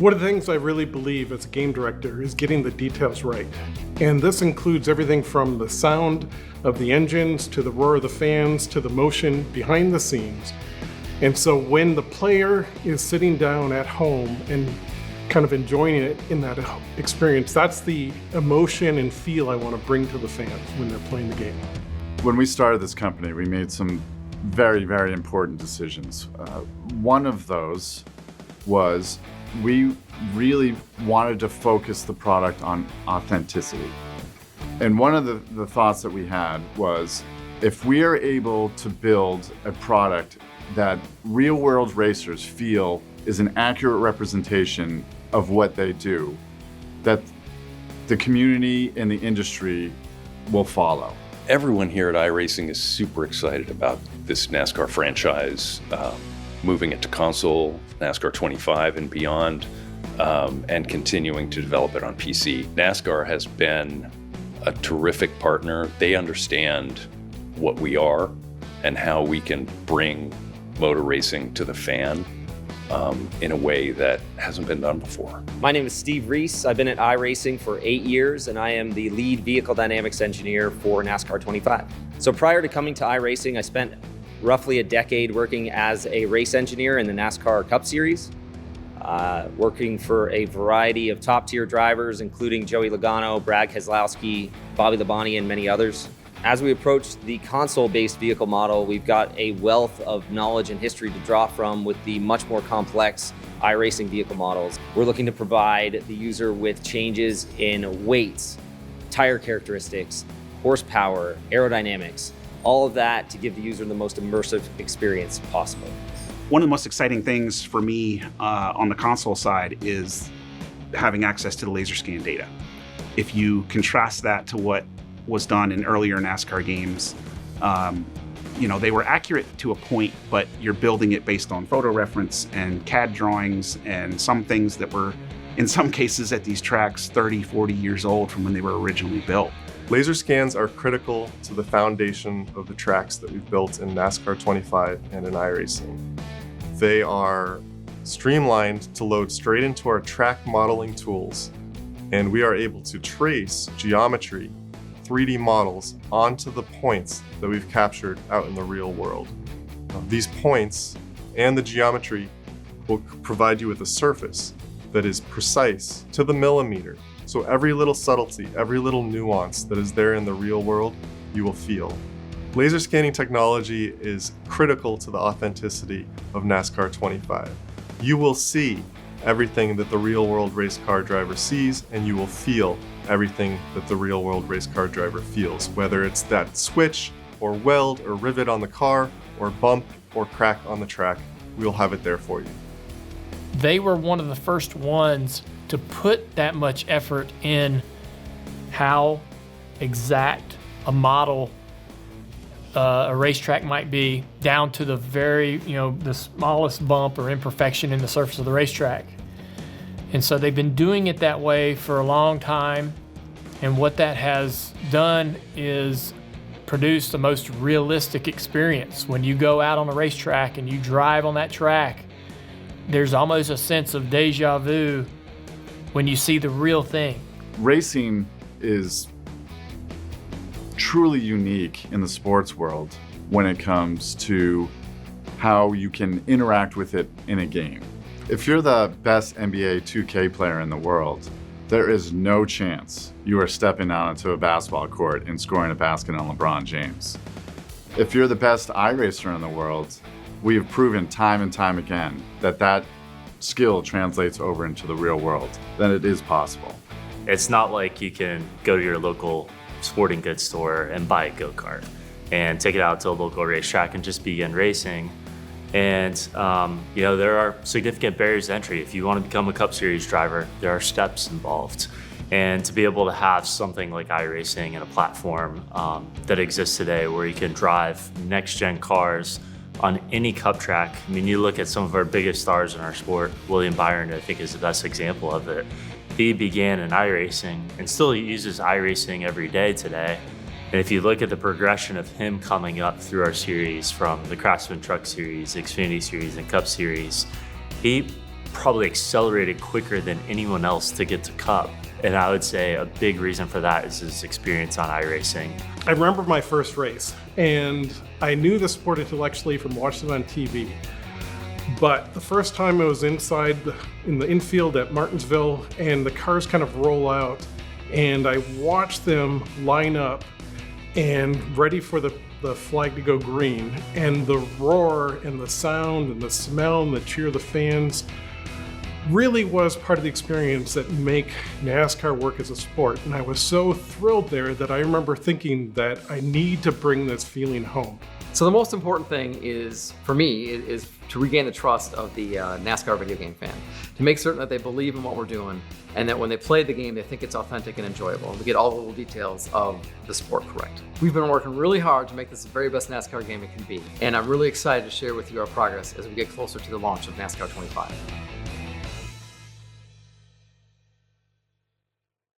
One of the things I really believe as a game director is getting the details right. And this includes everything from the sound of the engines to the roar of the fans to the motion behind the scenes. And so when the player is sitting down at home and kind of enjoying it in that experience, that's the emotion and feel I want to bring to the fans when they're playing the game. When we started this company, we made some very, very important decisions. One of those was we really wanted to focus the product on authenticity. And one of the thoughts that we had was, if we are able to build a product that real-world racers feel is an accurate representation of what they do, that the community and the industry will follow. Everyone here at iRacing is super excited about this NASCAR franchise, moving it to console, NASCAR 25 and beyond, and continuing to develop it on PC. NASCAR has been a terrific partner. They understand what we are and how we can bring motor racing to the fan in a way that hasn't been done before. My name is Steve Reese. I've been at iRacing for 8 years, and I am the lead vehicle dynamics engineer for NASCAR 25. So prior to coming to iRacing, I spent roughly a decade working as a race engineer in the NASCAR Cup Series, working for a variety of top-tier drivers, including Joey Logano, Brad Keselowski, Bobby Labonte, and many others. As we approach the console-based vehicle model, we've got a wealth of knowledge and history to draw from with the much more complex iRacing vehicle models. We're looking to provide the user with changes in weights, tire characteristics, horsepower, aerodynamics, all of that to give the user the most immersive experience possible. One of the most exciting things for me on the console side is having access to the laser scan data. If you contrast that to what was done in earlier NASCAR games, they were accurate to a point, but you're building it based on photo reference and CAD drawings and some things that were, in some cases at these tracks, 30, 40 years old from when they were originally built. Laser scans are critical to the foundation of the tracks that we've built in NASCAR 25 and in iRacing. They are streamlined to load straight into our track modeling tools, and we are able to trace geometry, 3D models onto the points that we've captured out in the real world. These points and the geometry will provide you with a surface that is precise to the millimeter. So every little subtlety, every little nuance that is there in the real world, you will feel. Laser scanning technology is critical to the authenticity of NASCAR 25. You will see everything that the real world race car driver sees, and you will feel everything that the real world race car driver feels, whether it's that switch or weld or rivet on the car or bump or crack on the track, we'll have it there for you. They were one of the first ones to put that much effort in how exact a model a racetrack might be, down to the very, the smallest bump or imperfection in the surface of the racetrack. And so they've been doing it that way for a long time. And what that has done is produce the most realistic experience. When you go out on a racetrack and you drive on that track, there's almost a sense of deja vu when you see the real thing. Racing is truly unique in the sports world when it comes to how you can interact with it in a game. If you're the best NBA 2K player in the world, there is no chance you are stepping out onto a basketball court and scoring a basket on LeBron James. If you're the best iRacer in the world, we have proven time and time again that skill translates over into the real world, that it is possible. It's not like you can go to your local sporting goods store and buy a go-kart and take it out to a local racetrack and just begin racing. And there are significant barriers to entry. If you want to become a Cup Series driver, there are steps involved. And to be able to have something like iRacing and a platform that exists today where you can drive next-gen cars on any cup track. I mean, you look at some of our biggest stars in our sport. William Byron, I think, is the best example of it. He began in iRacing and still uses iRacing every day today. And if you look at the progression of him coming up through our series from the Craftsman Truck Series, Xfinity Series, and Cup Series, he probably accelerated quicker than anyone else to get to Cup. And I would say a big reason for that is his experience on iRacing. I remember my first race, and I knew the sport intellectually from watching it on TV. But the first time I was inside in the infield at Martinsville, and the cars kind of roll out, and I watched them line up and ready for the flag to go green, and the roar and the sound and the smell and the cheer of the fans really was part of the experience that make NASCAR work as a sport. And I was so thrilled there that I remember thinking that I need to bring this feeling home. So the most important thing is, for me, is to regain the trust of the NASCAR video game fan, to make certain that they believe in what we're doing, and that when they play the game, they think it's authentic and enjoyable, and we get all the little details of the sport correct. We've been working really hard to make this the very best NASCAR game it can be, and I'm really excited to share with you our progress as we get closer to the launch of NASCAR 25.